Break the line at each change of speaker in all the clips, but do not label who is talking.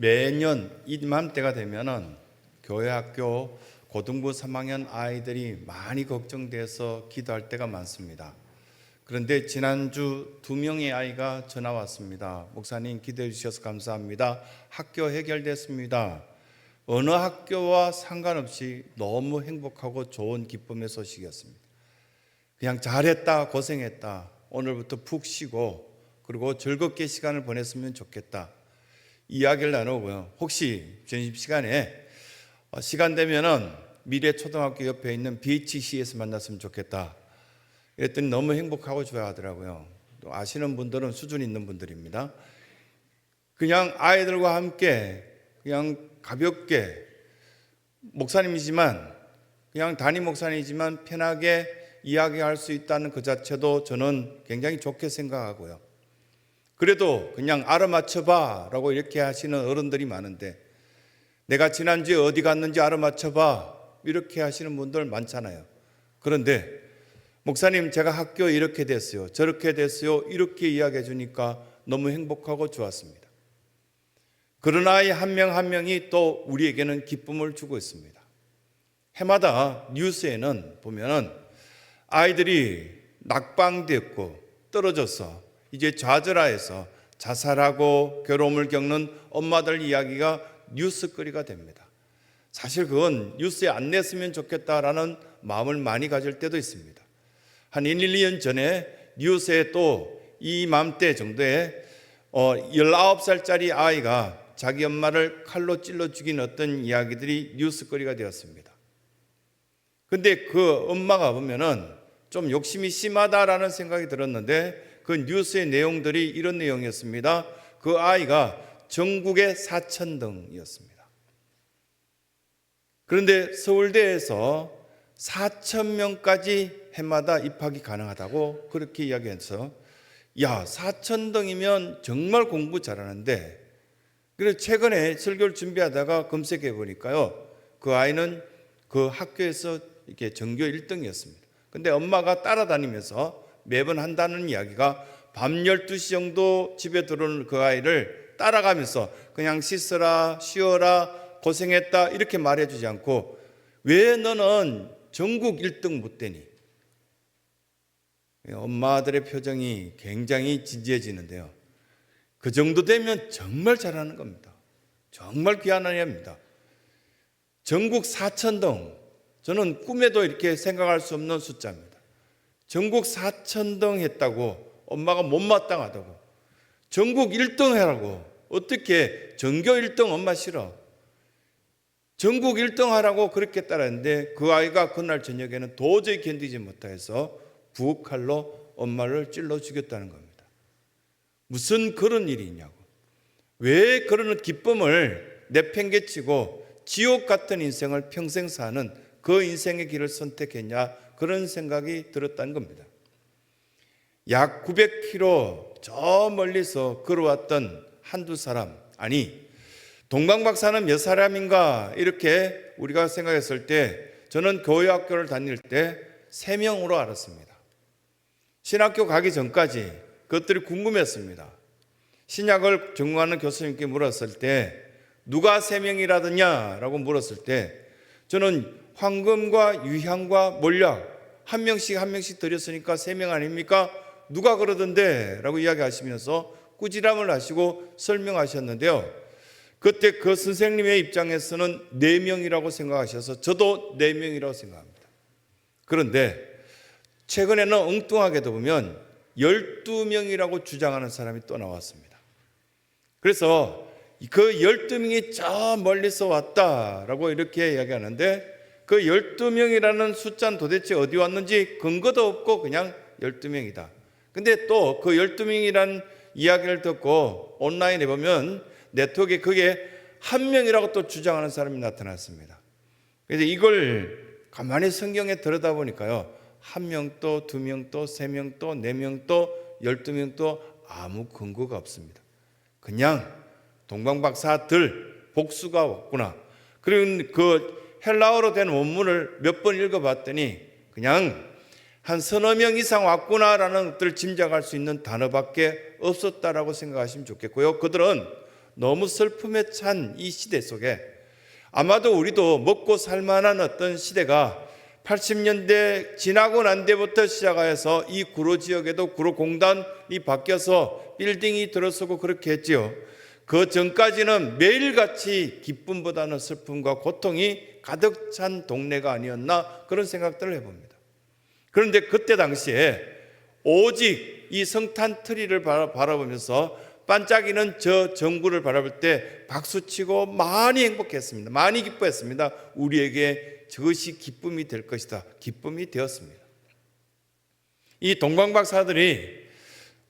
매년 이맘때가 되면은 교회 학교 고등부 3학년 아이들이 많이 걱정돼서 기도할 때가 많습니다. 그런데 지난주 2명의 아이가 전화 왔습니다. 목사님 기도해 주셔서 감사합니다. 학교 해결됐습니다. 어느 학교와 상관없이 너무 행복하고 좋은 기쁨의 소식이었습니다. 그냥 잘했다, 고생했다, 오늘부터 푹 쉬고 그리고 즐겁게 시간을 보냈으면 좋겠다 이야기를 나누고요. 혹시 점심시간에 시간 되면은 미래초등학교 옆에 있는 BHC에서 만났으면 좋겠다 그랬더니 너무 행복하고 좋아하더라고요. 또 아시는 분들은 수준 있는 분들입니다. 그냥 아이들과 함께 그냥 가볍게 목사님이지만 그냥 담임 목사님이지만 편하게 이야기할 수 있다는 그 자체도 저는 굉장히 좋게 생각하고요. 그래도 그냥 알아맞혀봐 라고 이렇게 하시는 어른들이 많은데 내가 지난주에 어디 갔는지 알아맞혀봐 이렇게 하시는 분들 많잖아요. 그런데 목사님 제가 학교 이렇게 됐어요, 저렇게 됐어요 이렇게 이야기해 주니까 너무 행복하고 좋았습니다. 그런 아이 한 명 한 명이 또 우리에게는 기쁨을 주고 있습니다. 해마다 뉴스에는 보면은 아이들이 낙방됐고 떨어져서 이제 좌절하여서 자살하고 괴로움을 겪는 엄마들 이야기가 뉴스거리가 됩니다. 사실 그건 뉴스에 안 냈으면 좋겠다라는 마음을 많이 가질 때도 있습니다. 한 1, 2년 전에 뉴스에 또 이맘때 정도에 19살짜리 아이가 자기 엄마를 칼로 찔러 죽인 어떤 이야기들이 뉴스거리가 되었습니다. 근데 그 엄마가 보면은 좀 욕심이 심하다라는 생각이 들었는데 그 뉴스의 내용들이 이런 내용이었습니다. 그 아이가 전국의 4,000등이었습니다. 그런데 서울대에서 4,000명까지 해마다 입학이 가능하다고 그렇게 이야기해서 야 4,000등이면 정말 공부 잘하는데 그래서 최근에 설교를 준비하다가 검색해 보니까요 그 아이는 그 학교에서 이렇게 전교 1등이었습니다. 근데 엄마가 따라다니면서 매번 한다는 이야기가 밤 12시 정도 집에 들어오는 그 아이를 따라가면서 그냥 씻어라, 쉬어라, 고생했다 이렇게 말해주지 않고 왜 너는 전국 1등 못 되니? 엄마들의 표정이 굉장히 진지해지는데요. 그 정도 되면 정말 잘하는 겁니다. 정말 귀한 아이입니다. 전국 4,000등, 저는 꿈에도 이렇게 생각할 수 없는 숫자입니다. 전국 4,000등 했다고 엄마가 못마땅하다고 전국 1등 해라고 어떻게 전교 1등 엄마 싫어 전국 1등 하라고 그렇게 따랐는데 그 아이가 그날 저녁에는 도저히 견디지 못해서 부엌칼로 엄마를 찔러 죽였다는 겁니다. 무슨 그런 일이 있냐고. 왜 그런 기쁨을 내팽개치고 지옥 같은 인생을 평생 사는 그 인생의 길을 선택했냐 그런 생각이 들었다는 겁니다. 약 900km 저 멀리서 걸어왔던 한두 사람, 아니 동방박사는 몇 사람인가 이렇게 우리가 생각했을 때 저는 교회 학교를 다닐 때 3명으로 알았습니다. 신학교 가기 전까지 그것들이 궁금했습니다. 신약을 전공하는 교수님께 물었을 때 누가 3명이라더냐 라고 물었을 때 저는 황금과 유향과 몰약 한 명씩 드렸으니까 3명 아닙니까? 누가 그러던데 라고 이야기하시면서 꾸지람을 하시고 설명하셨는데요. 그때 그 선생님의 입장에서는 4명이라고 생각하셔서 저도 4명이라고 생각합니다. 그런데 최근에는 엉뚱하게도 보면 12명이라고 주장하는 사람이 또 나왔습니다. 그래서 그 12명이 저 멀리서 왔다라고 이렇게 이야기하는데 그 12명이라는 숫자는 도대체 어디 왔는지 근거도 없고 그냥 12명이다. 근데 또 그 12명이라는 이야기를 듣고 온라인에 보면 네트워크에 그게 1명이라고 또 주장하는 사람이 나타났습니다. 그래서 이걸 가만히 성경에 들여다보니까요 1명 또 2명 또 3명 또 4명 또 12명 또 아무 근거가 없습니다. 그냥 동방박사들 복수가 왔구나. 그리고 그 헬라어로 된 원문을 몇 번 읽어봤더니 그냥 한 서너 명 이상 왔구나라는 것들을 짐작할 수 있는 단어밖에 없었다라고 생각하시면 좋겠고요. 그들은 너무 슬픔에 찬 이 시대 속에 아마도 우리도 먹고 살만한 어떤 시대가 80년대 지나고 난 데부터 시작하여서 이 구로 지역에도 구로 공단이 바뀌어서 빌딩이 들어서고 그렇게 했지요. 그 전까지는 매일같이 기쁨보다는 슬픔과 고통이 가득 찬 동네가 아니었나 그런 생각들을 해봅니다. 그런데 그때 당시에 오직 이 성탄 트리를 바라보면서 반짝이는 저 정부를 바라볼 때 박수치고 많이 행복했습니다. 많이 기뻐했습니다. 우리에게 저것이 기쁨이 될 것이다. 기쁨이 되었습니다. 이 동방박사들이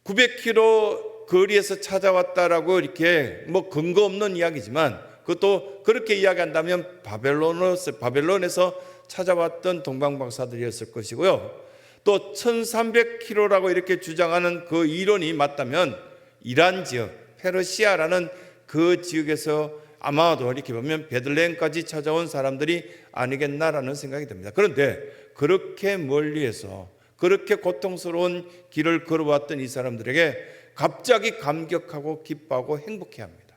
900km 거리에서 찾아왔다라고 이렇게 근거 없는 이야기지만 그것도 그렇게 이야기한다면 바벨론에서 찾아왔던 동방박사들이었을 것이고요. 또 1300km라고 이렇게 주장하는 그 이론이 맞다면 이란 지역, 페르시아라는 그 지역에서 아마도 이렇게 보면 베들레헴까지 찾아온 사람들이 아니겠나라는 생각이 듭니다. 그런데 그렇게 멀리에서 그렇게 고통스러운 길을 걸어왔던 이 사람들에게 갑자기 감격하고 기뻐하고 행복해합니다.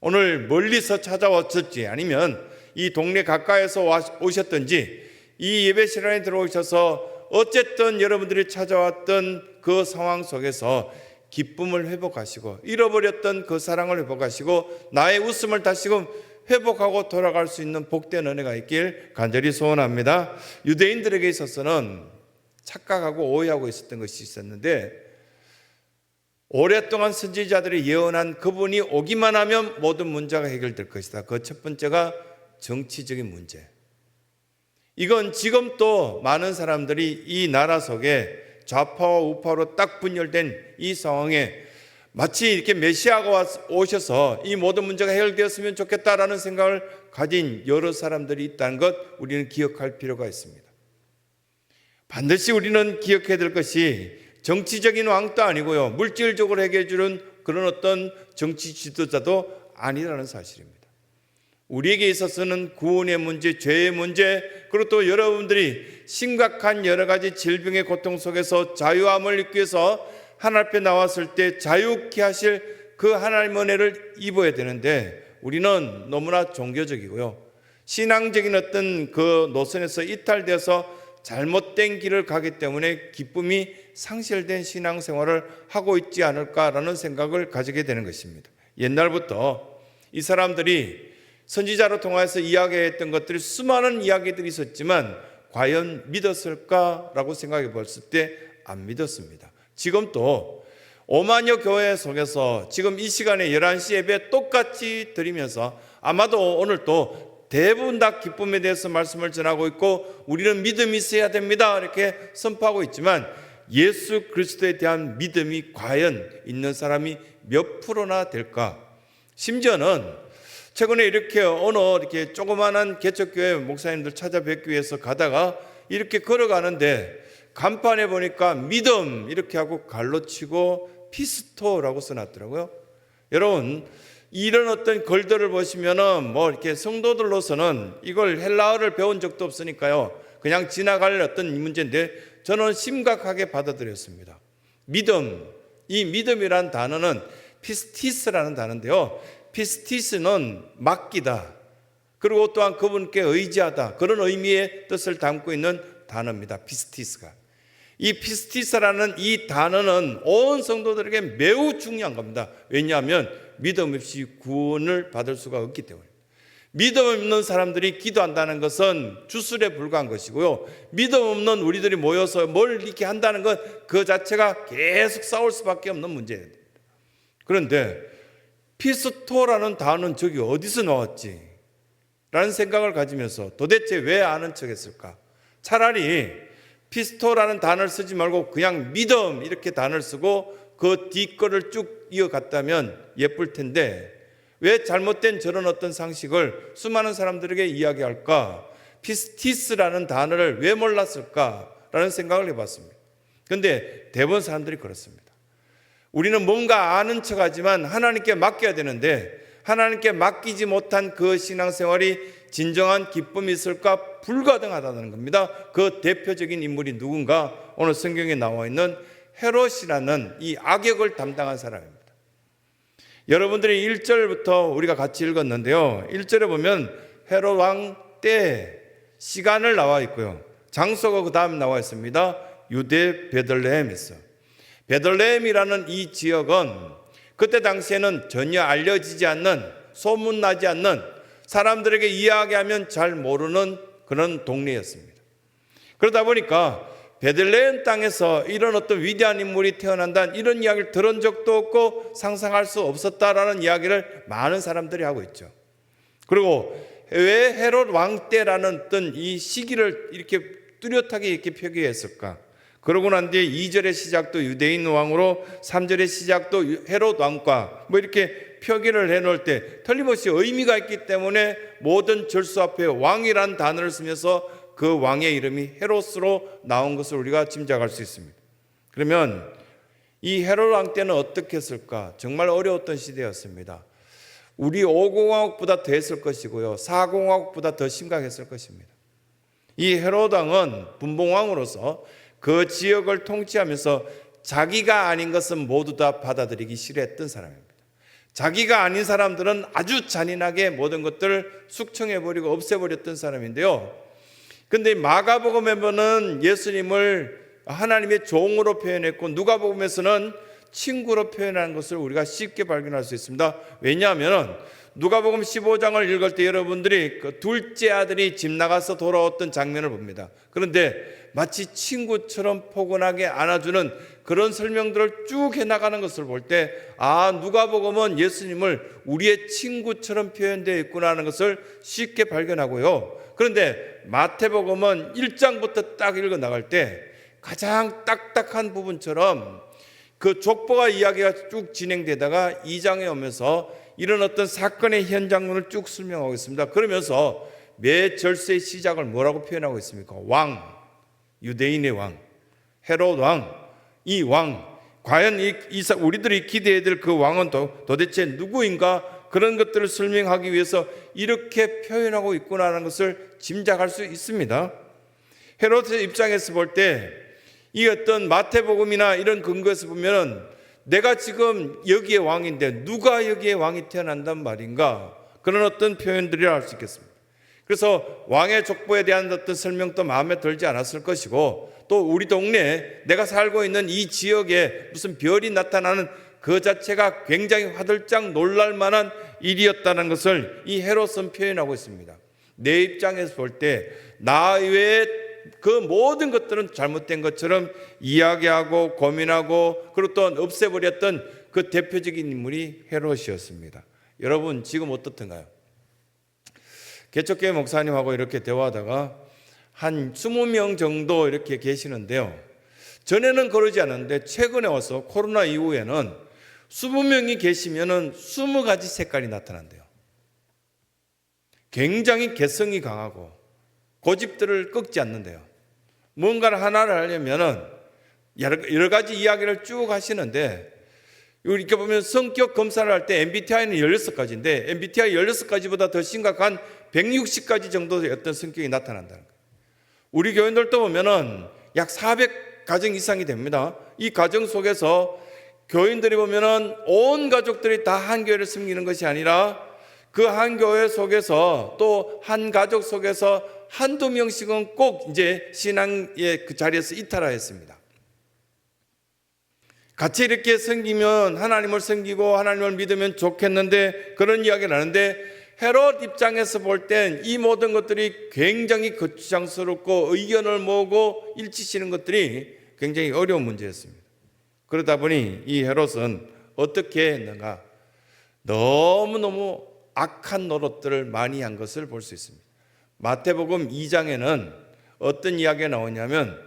오늘 멀리서 찾아왔을지 아니면 이 동네 가까이에서 오셨든지 이 예배 시간에 들어오셔서 어쨌든 여러분들이 찾아왔던 그 상황 속에서 기쁨을 회복하시고 잃어버렸던 그 사랑을 회복하시고 나의 웃음을 다시금 회복하고 돌아갈 수 있는 복된 은혜가 있길 간절히 소원합니다. 유대인들에게 있어서는 착각하고 오해하고 있었던 것이 있었는데 오랫동안 선지자들이 예언한 그분이 오기만 하면 모든 문제가 해결될 것이다. 그 첫 번째가 정치적인 문제. 이건 지금 또 많은 사람들이 이 나라 속에 좌파와 우파로 딱 분열된 이 상황에 마치 이렇게 메시아가 오셔서 이 모든 문제가 해결되었으면 좋겠다라는 생각을 가진 여러 사람들이 있다는 것 우리는 기억할 필요가 있습니다. 반드시 우리는 기억해야 될 것이 정치적인 왕도 아니고요, 물질적으로 해결해 주는 그런 어떤 정치 지도자도 아니라는 사실입니다. 우리에게 있어서는 구원의 문제, 죄의 문제, 그리고 또 여러분들이 심각한 여러 가지 질병의 고통 속에서 자유함을 입기 위해서 하나님 앞에 나왔을 때 자유케 하실 그 하나님의 은혜를 입어야 되는데 우리는 너무나 종교적이고요, 신앙적인 어떤 그 노선에서 이탈되어서 잘못된 길을 가기 때문에 기쁨이 상실된 신앙생활을 하고 있지 않을까라는 생각을 가지게 되는 것입니다. 옛날부터 이 사람들이 선지자로 통해서 이야기했던 것들이 수많은 이야기들이 있었지만 과연 믿었을까라고 생각해 봤을 때 안 믿었습니다. 지금 또 5만여 교회 속에서 지금 이 시간에 11시 예배 똑같이 드리면서 아마도 오늘 또 대부분 다 기쁨에 대해서 말씀을 전하고 있고 우리는 믿음이 있어야 됩니다 이렇게 선포하고 있지만 예수 그리스도에 대한 믿음이 과연 있는 사람이 몇 프로나 될까? 심지어는 최근에 이렇게 어느 이렇게 조그마한 개척교회 목사님들 찾아뵙기 위해서 가다가 이렇게 걸어가는데 간판에 보니까 믿음 이렇게 하고 갈로 치고 피스토라고 써놨더라고요. 여러분 이런 어떤 글들을 보시면은 이렇게 성도들로서는 이걸 헬라어를 배운 적도 없으니까요 그냥 지나갈 어떤 문제인데 저는 심각하게 받아들였습니다. 믿음, 이 믿음이라는 단어는 피스티스라는 단어인데요, 피스티스는 맡기다, 그리고 또한 그분께 의지하다, 그런 의미의 뜻을 담고 있는 단어입니다. 피스티스가. 이 피스티스라는 이 단어는 온 성도들에게 매우 중요한 겁니다. 왜냐하면 믿음 없이 구원을 받을 수가 없기 때문에. 믿음 없는 사람들이 기도한다는 것은 주술에 불과한 것이고요, 믿음 없는 우리들이 모여서 뭘 이렇게 한다는 것 그 자체가 계속 싸울 수밖에 없는 문제예요. 그런데 피스토라는 단어는 저기 어디서 나왔지? 라는 생각을 가지면서 도대체 왜 아는 척 했을까? 차라리 피스토라는 단어를 쓰지 말고 그냥 믿음 이렇게 단어를 쓰고 그 뒷거를 쭉 이어갔다면 예쁠 텐데 왜 잘못된 저런 어떤 상식을 수많은 사람들에게 이야기할까? 피스티스라는 단어를 왜 몰랐을까라는 생각을 해봤습니다. 그런데 대부분 사람들이 그렇습니다. 우리는 뭔가 아는 척하지만 하나님께 맡겨야 되는데 하나님께 맡기지 못한 그 신앙생활이 진정한 기쁨이 있을까? 불가능하다는 겁니다. 그 대표적인 인물이 누군가? 오늘 성경에 나와 있는 헤롯이라는 이 악역을 담당한 사람입니다. 여러분들이 1절부터 우리가 같이 읽었는데요. 1절에 보면 헤롯 왕 때 시간을 나와 있고요. 장소가 그 다음 나와 있습니다. 유대 베들레헴에서. 베들레헴이라는 이 지역은 그때 당시에는 전혀 알려지지 않는, 소문나지 않는, 사람들에게 이야기하면 잘 모르는 그런 동네였습니다. 그러다 보니까 베들레헴 땅에서 이런 어떤 위대한 인물이 태어난다는 이런 이야기를 들은 적도 없고 상상할 수 없었다라는 이야기를 많은 사람들이 하고 있죠. 그리고 왜 헤롯 왕 때라는 어떤 이 시기를 이렇게 뚜렷하게 이렇게 표기했을까? 그러고 난 뒤에 2절의 시작도 유대인 왕으로 3절의 시작도 헤롯 왕과 뭐 이렇게 표기를 해놓을 때 틀림없이 의미가 있기 때문에 모든 절수 앞에 왕이란 단어를 쓰면서 그 왕의 이름이 헤롯으로 나온 것을 우리가 짐작할 수 있습니다. 그러면 이 헤롯 왕 때는 어떻게 했을까? 정말 어려웠던 시대였습니다. 우리 5공화국보다 더 했을 것이고요, 4공화국보다 더 심각했을 것입니다. 이 헤롯 왕은 분봉왕으로서 그 지역을 통치하면서 자기가 아닌 것은 모두 다 받아들이기 싫어했던 사람입니다. 자기가 아닌 사람들은 아주 잔인하게 모든 것들을 숙청해버리고 없애버렸던 사람인데요. 근데 마가복음에 보면 예수님을 하나님의 종으로 표현했고 누가복음에서는 친구로 표현하는 것을 우리가 쉽게 발견할 수 있습니다. 왜냐하면 누가복음 15장을 읽을 때 여러분들이 그 둘째 아들이 집 나가서 돌아왔던 장면을 봅니다. 그런데 마치 친구처럼 포근하게 안아주는 그런 설명들을 쭉 해나가는 것을 볼 때 누가복음은 예수님을 우리의 친구처럼 표현되어 있구나 하는 것을 쉽게 발견하고요. 그런데 마태복음은 1장부터 딱 읽어 나갈 때 가장 딱딱한 부분처럼 그 족보가 이야기가 쭉 진행되다가 2장에 오면서 이런 어떤 사건의 현장론을 쭉 설명하고 있습니다. 그러면서 매 절세의 시작을 뭐라고 표현하고 있습니까? 왕, 유대인의 왕, 헤롯 왕, 이 왕, 과연 우리들이 기대해야 될 그 왕은 도대체 누구인가? 그런 것들을 설명하기 위해서 이렇게 표현하고 있구나 하는 것을 짐작할 수 있습니다. 헤롯의 입장에서 볼 때 이 어떤 마태복음이나 이런 근거에서 보면 내가 지금 여기에 왕인데 누가 여기에 왕이 태어난단 말인가? 그런 어떤 표현들이라 할 수 있겠습니다. 그래서 왕의 족보에 대한 어떤 설명도 마음에 들지 않았을 것이고 또 우리 동네에 내가 살고 있는 이 지역에 무슨 별이 나타나는 그 자체가 굉장히 화들짝 놀랄 만한 일이었다는 것을 이 헤롯은 표현하고 있습니다. 내 입장에서 볼 때 나 외에 그 모든 것들은 잘못된 것처럼 이야기하고 고민하고 그리고 또 없애버렸던 그 대표적인 인물이 헤롯이었습니다. 여러분 지금 어떻던가요? 개척교회 목사님하고 이렇게 대화하다가 한 20명 정도 이렇게 계시는데요. 전에는 그러지 않았는데 최근에 와서 코로나 이후에는 20명이 계시면은 20가지 색깔이 나타난대요. 굉장히 개성이 강하고 고집들을 꺾지 않는데요. 뭔가를 하나를 하려면은 여러 가지 이야기를 쭉 하시는데 이렇게 보면 성격 검사를 할 때 MBTI는 16가지인데 MBTI 16가지보다 더 심각한 160가지 정도의 어떤 성격이 나타난다는 거예요. 우리 교인들도 보면은 약 400가정 이상이 됩니다. 이 가정 속에서 교인들이 보면은 온 가족들이 다 한 교회를 섬기는 것이 아니라 그 한 교회 속에서 또 한 가족 속에서 한두 명씩은 꼭 이제 신앙의 그 자리에서 이탈하였습니다. 같이 이렇게 섬기면 하나님을 섬기고 하나님을 믿으면 좋겠는데 그런 이야기를 하는데 헤롯 입장에서 볼 땐 이 모든 것들이 굉장히 거추장스럽고 의견을 모으고 일치시는 것들이 굉장히 어려운 문제였습니다. 그러다 보니 이 헤롯은 어떻게 했는가? 너무너무 악한 노릇들을 많이 한 것을 볼 수 있습니다. 마태복음 2장에는 어떤 이야기가 나오냐면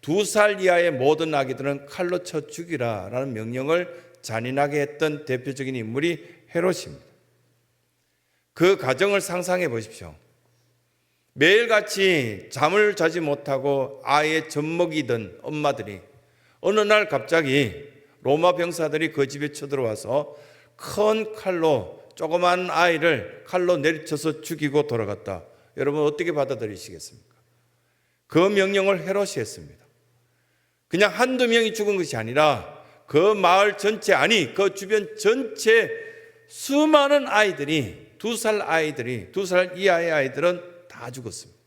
2살 이하의 모든 아기들은 칼로 쳐 죽이라 라는 명령을 잔인하게 했던 대표적인 인물이 헤롯입니다. 그 가정을 상상해 보십시오. 매일같이 잠을 자지 못하고 아이의 젖먹이던 엄마들이 어느 날 갑자기 로마 병사들이 그 집에 쳐들어와서 큰 칼로 조그만 아이를 칼로 내리쳐서 죽이고 돌아갔다. 여러분 어떻게 받아들이시겠습니까? 그 명령을 헤롯이 했습니다. 그냥 한두 명이 죽은 것이 아니라 그 마을 전체, 아니 그 주변 전체 수많은 아이들이, 2살 아이들이, 2살 이하의 아이들은 다 죽었습니다.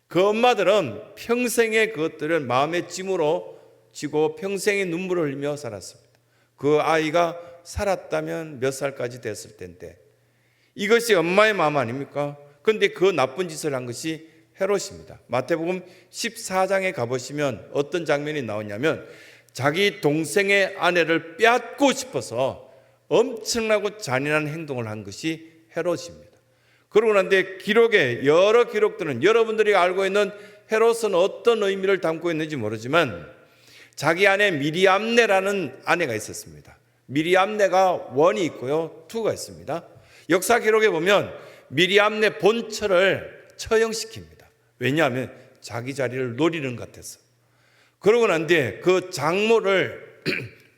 그 엄마들은 평생의 그것들을 마음의 짐으로 지고 평생의 눈물을 흘리며 살았습니다. 그 아이가 살았다면 몇 살까지 됐을 텐데, 이것이 엄마의 마음 아닙니까? 그런데 그 나쁜 짓을 한 것이 헤롯입니다. 마태복음 14장에 가보시면 어떤 장면이 나오냐면, 자기 동생의 아내를 빼앗고 싶어서 엄청나고 잔인한 행동을 한 것이 헤롯입니다. 그러고 난데 기록에, 여러 기록들은 여러분들이 알고 있는 헤롯은 어떤 의미를 담고 있는지 모르지만, 자기 아내 미리암네라는 아내가 있었습니다. 미리암네가 1이 있고요, 2가 있습니다. 역사 기록에 보면 미리암네 본처를 처형시킵니다. 왜냐하면 자기 자리를 노리는 것 같아서. 그러고 난 뒤에 그 장모를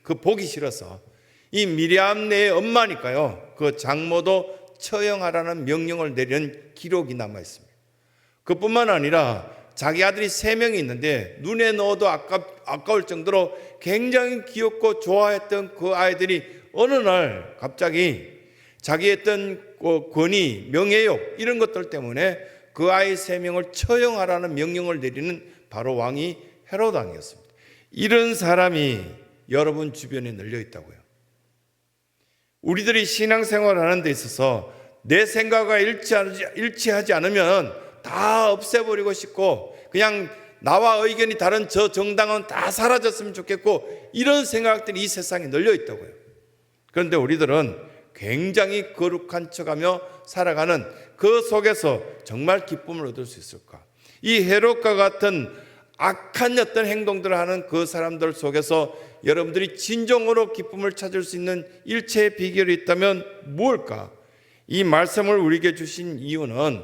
그 보기 싫어서, 이 미리암네의 엄마니까요, 그 장모도 처형하라는 명령을 내린 기록이 남아 있습니다. 그뿐만 아니라 자기 아들이 3명이 있는데 눈에 넣어도 아까울 정도로 굉장히 귀엽고 좋아했던 그 아이들이 어느 날 갑자기 자기의 어떤 권위, 명예욕 이런 것들 때문에 그 아이 3명을 처형하라는 명령을 내리는 바로 왕이 헤롯 왕이었습니다. 이런 사람이 여러분 주변에 널려 있다고요. 우리들이 신앙생활을 하는 데 있어서 내 생각과 일치하지 않으면 다 없애버리고 싶고, 그냥 나와 의견이 다른 저 정당은 다 사라졌으면 좋겠고, 이런 생각들이 이 세상에 널려 있다고요. 그런데 우리들은 굉장히 거룩한 척하며 살아가는 그 속에서 정말 기쁨을 얻을 수 있을까? 이 헤롯과 같은 악한 어떤 행동들을 하는 그 사람들 속에서 여러분들이 진정으로 기쁨을 찾을 수 있는 일체의 비결이 있다면 무엇일까? 이 말씀을 우리에게 주신 이유는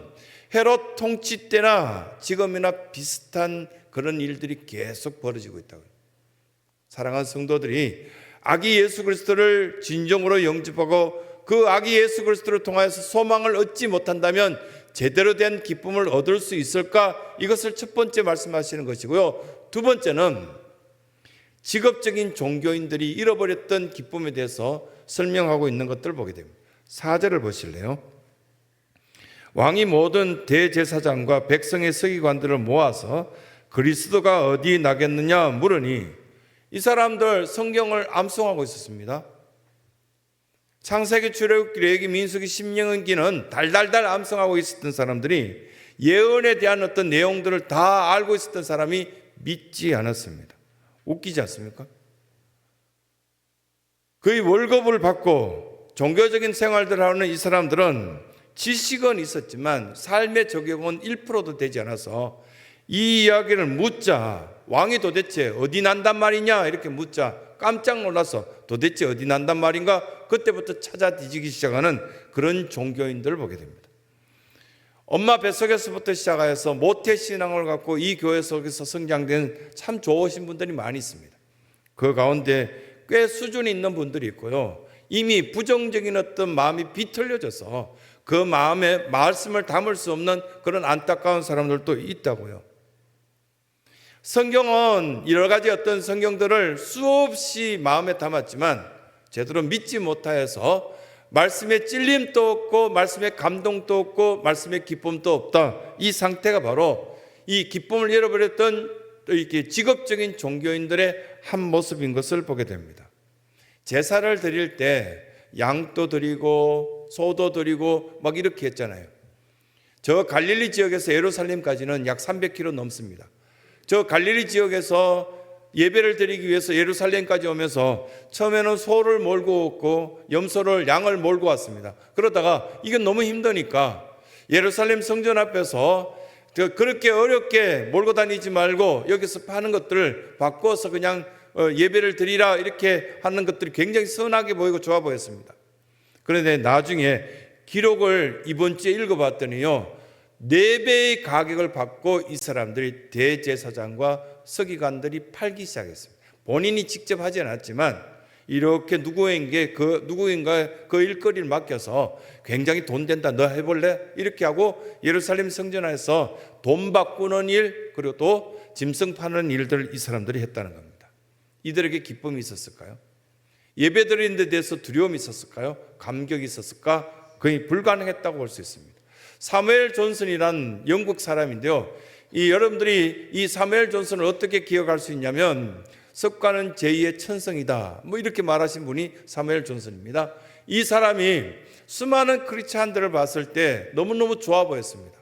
헤롯 통치 때나 지금이나 비슷한 그런 일들이 계속 벌어지고 있다고요. 사랑하는 성도들이 아기 예수 그리스도를 진정으로 영접하고 그 아기 예수 그리스도를 통하여서 소망을 얻지 못한다면 제대로 된 기쁨을 얻을 수 있을까? 이것을 첫 번째 말씀하시는 것이고요. 두 번째는 직업적인 종교인들이 잃어버렸던 기쁨에 대해서 설명하고 있는 것들을 보게 됩니다. 4절을 보실래요? 왕이 모든 대제사장과 백성의 서기관들을 모아서 그리스도가 어디 나겠느냐 물으니, 이 사람들 성경을 암송하고 있었습니다. 창세기, 출애굽기, 레위기, 민수기, 신명기는 달달달 암송하고 있었던 사람들이 예언에 대한 어떤 내용들을 다 알고 있었던 사람이 믿지 않았습니다. 웃기지 않습니까? 거의 월급을 받고 종교적인 생활들을 하는 이 사람들은 지식은 있었지만 삶의 적용은 1%도 되지 않아서 이 이야기를 묻자, 왕이 도대체 어디 난단 말이냐 이렇게 묻자 깜짝 놀라서 도대체 어디 난단 말인가, 그때부터 찾아 뒤지기 시작하는 그런 종교인들을 보게 됩니다. 엄마 뱃속에서부터 시작해서 모태신앙을 갖고 이 교회 속에서 성장된 참 좋으신 분들이 많이 있습니다. 그 가운데 꽤 수준이 있는 분들이 있고요, 이미 부정적인 어떤 마음이 비틀려져서 그 마음에 말씀을 담을 수 없는 그런 안타까운 사람들도 있다고요. 성경은 여러 가지 어떤 성경들을 수없이 마음에 담았지만 제대로 믿지 못하여서 말씀의 찔림도 없고 말씀의 감동도 없고 말씀의 기쁨도 없다. 이 상태가 바로 이 기쁨을 잃어버렸던 이렇게 직업적인 종교인들의 한 모습인 것을 보게 됩니다. 제사를 드릴 때 양도 드리고 소도 드리고 막 이렇게 했잖아요. 저 갈릴리 지역에서 예루살렘까지는 약 300km 넘습니다. 저 갈릴리 지역에서 예배를 드리기 위해서 예루살렘까지 오면서 처음에는 소를 몰고 왔고 염소를, 양을 몰고 왔습니다. 그러다가 이건 너무 힘드니까 예루살렘 성전 앞에서 그렇게 어렵게 몰고 다니지 말고 여기서 파는 것들을 바꿔서 그냥 예배를 드리라 이렇게 하는 것들이 굉장히 선하게 보이고 좋아 보였습니다. 그런데 나중에 기록을 이번 주에 읽어봤더니요, 4배의 가격을 받고 이 사람들이 대제사장과 서기관들이 팔기 시작했습니다. 본인이 직접 하지 않았지만 이렇게 누구인가 그 일거리를 맡겨서 굉장히 돈 된다, 너 해볼래? 이렇게 하고 예루살렘 성전에서 돈 바꾸는 일, 그리고 또 짐승 파는 일들을 이 사람들이 했다는 겁니다. 이들에게 기쁨이 있었을까요? 예배드리는 데 대해서 두려움이 있었을까요? 감격이 있었을까? 거의 불가능했다고 볼 수 있습니다. 사무엘 존슨이란 영국 사람인데요. 여러분들이 이 사무엘 존슨을 어떻게 기억할 수 있냐면 습관은 제2의 천성이다, 이렇게 말하신 분이 사무엘 존슨입니다. 이 사람이 수많은 크리스찬들을 봤을 때 너무너무 좋아 보였습니다.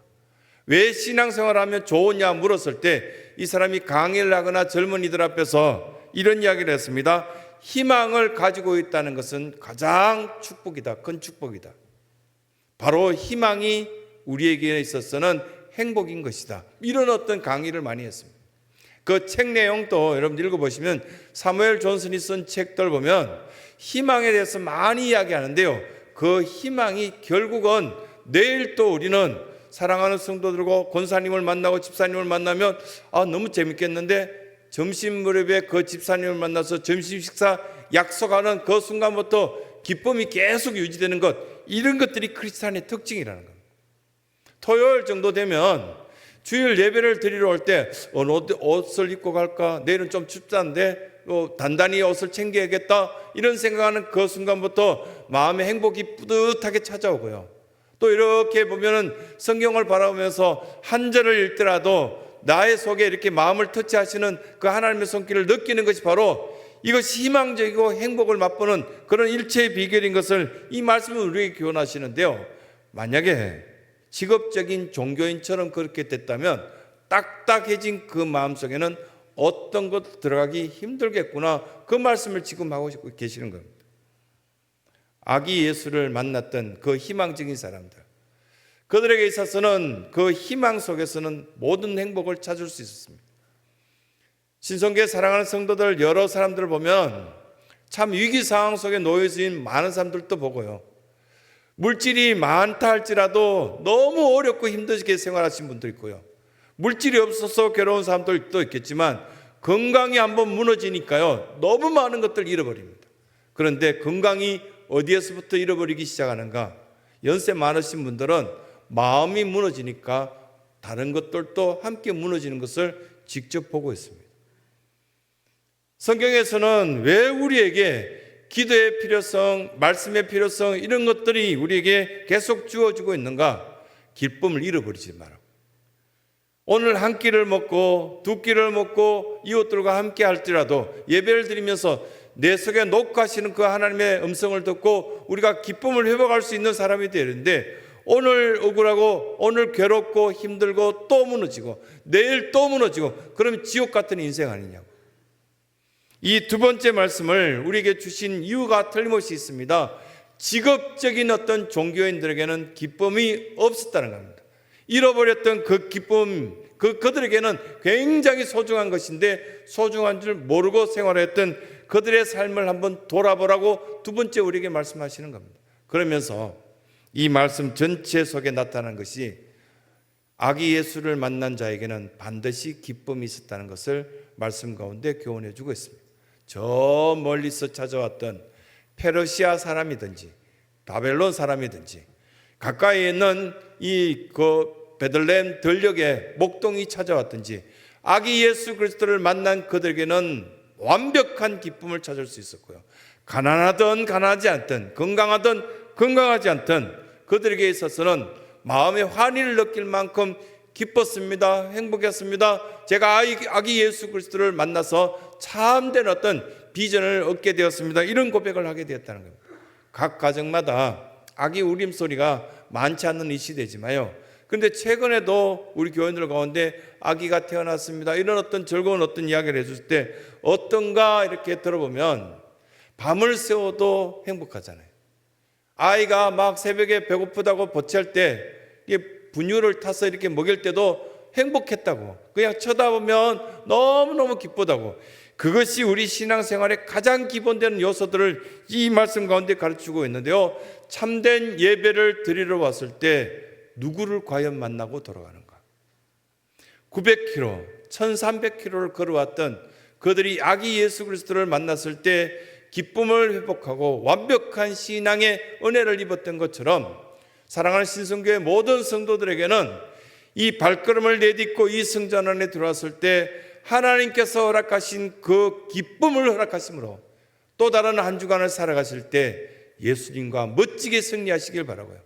왜 신앙생활을 하면 좋으냐 물었을 때 이 사람이 강의를 하거나 젊은이들 앞에서 이런 이야기를 했습니다. 희망을 가지고 있다는 것은 가장 축복이다, 큰 축복이다. 바로 희망이 우리에게 있어서는 행복인 것이다. 이런 어떤 강의를 많이 했습니다. 그 책 내용도 여러분 읽어보시면 사무엘 존슨이 쓴 책들 보면 희망에 대해서 많이 이야기하는데요. 그 희망이 결국은 내일 또 우리는 사랑하는 성도들과 권사님을 만나고 집사님을 만나면 너무 재밌겠는데 점심 무렵에 그 집사님을 만나서 점심 식사 약속하는 그 순간부터 기쁨이 계속 유지되는 것, 이런 것들이 크리스찬의 특징이라는 겁니다. 토요일 정도 되면 주일 예배를 드리러 올 때 옷을 입고 갈까? 내일은 좀 춥다는데 단단히 옷을 챙겨야겠다, 이런 생각하는 그 순간부터 마음의 행복이 뿌듯하게 찾아오고요. 또 이렇게 보면은 성경을 바라보면서 한 절을 읽더라도 나의 속에 이렇게 마음을 터치하시는 그 하나님의 손길을 느끼는 것이 바로 이것이 희망적이고 행복을 맛보는 그런 일체의 비결인 것을 이 말씀은 우리에게 교훈하시는데요. 만약에 직업적인 종교인처럼 그렇게 됐다면 딱딱해진 그 마음속에는 어떤 것 들어가기 힘들겠구나, 그 말씀을 지금 하고 계시는 겁니다. 아기 예수를 만났던 그 희망적인 사람들, 그들에게 있어서는 그 희망 속에서는 모든 행복을 찾을 수 있었습니다. 신성교회 사랑하는 성도들 여러 사람들을 보면 참 위기 상황 속에 놓여진 많은 사람들도 보고요. 물질이 많다 할지라도 너무 어렵고 힘들게 생활하신 분도 있고요. 물질이 없어서 괴로운 사람들도 있겠지만 건강이 한번 무너지니까요, 너무 많은 것들을 잃어버립니다. 그런데 건강이 어디에서부터 잃어버리기 시작하는가? 연세 많으신 분들은 마음이 무너지니까 다른 것들도 함께 무너지는 것을 직접 보고 있습니다. 성경에서는 왜 우리에게 기도의 필요성, 말씀의 필요성, 이런 것들이 우리에게 계속 주어지고 있는가? 기쁨을 잃어버리지 말라고. 오늘 한 끼를 먹고 두 끼를 먹고 이웃들과 함께 할지라도 예배를 드리면서 내 속에 녹하시는 그 하나님의 음성을 듣고 우리가 기쁨을 회복할 수 있는 사람이 되는데, 오늘 억울하고 오늘 괴롭고 힘들고 또 무너지고 내일 또 무너지고, 그러면 지옥 같은 인생 아니냐고. 이 두 번째 말씀을 우리에게 주신 이유가 틀림없이 있습니다. 직업적인 어떤 종교인들에게는 기쁨이 없었다는 겁니다. 잃어버렸던 그 기쁨, 그들에게는 굉장히 소중한 것인데 소중한 줄 모르고 생활했던 그들의 삶을 한번 돌아보라고 두 번째 우리에게 말씀하시는 겁니다. 그러면서 이 말씀 전체 속에 나타난 것이 아기 예수를 만난 자에게는 반드시 기쁨이 있었다는 것을 말씀 가운데 교훈해 주고 있습니다. 저 멀리서 찾아왔던 페르시아 사람이든지 바벨론 사람이든지 가까이에 있는 베들레헴 들녘에 목동이 찾아왔든지 아기 예수 그리스도를 만난 그들에게는 완벽한 기쁨을 찾을 수 있었고요. 가난하든 가난하지 않든, 건강하든 건강하지 않든 그들에게 있어서는 마음의 환희를 느낄 만큼 기뻤습니다. 행복했습니다. 제가 아기 예수 그리스도를 만나서 참된 어떤 비전을 얻게 되었습니다. 이런 고백을 하게 되었다는 겁니다. 각 가정마다 아기 울음소리가 많지 않는 이 시대지만요, 그런데 최근에도 우리 교인들 가운데 아기가 태어났습니다, 이런 어떤 즐거운 어떤 이야기를 해줄 때 어떤가 이렇게 들어보면 밤을 새워도 행복하잖아요. 아이가 막 새벽에 배고프다고 보채할 때 분유를 타서 이렇게 먹일 때도 행복했다고, 그냥 쳐다보면 너무너무 기쁘다고. 그것이 우리 신앙생활의 가장 기본되는 요소들을 이 말씀 가운데 가르치고 있는데요, 참된 예배를 드리러 왔을 때 누구를 과연 만나고 돌아가는가? 900km, 1300km를 걸어왔던 그들이 아기 예수 그리스도를 만났을 때 기쁨을 회복하고 완벽한 신앙의 은혜를 입었던 것처럼 사랑하는 신성교회 모든 성도들에게는 이 발걸음을 내딛고 이 성전 안에 들어왔을 때 하나님께서 허락하신 그 기쁨을 허락하심으로 또 다른 한 주간을 살아가실 때 예수님과 멋지게 승리하시길 바라고요.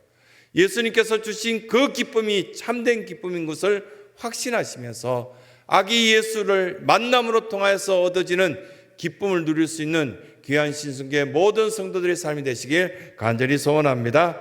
예수님께서 주신 그 기쁨이 참된 기쁨인 것을 확신하시면서 아기 예수를 만남으로 통하여서 얻어지는 기쁨을 누릴 수 있는 귀한 신순교의 모든 성도들의 삶이 되시길 간절히 소원합니다.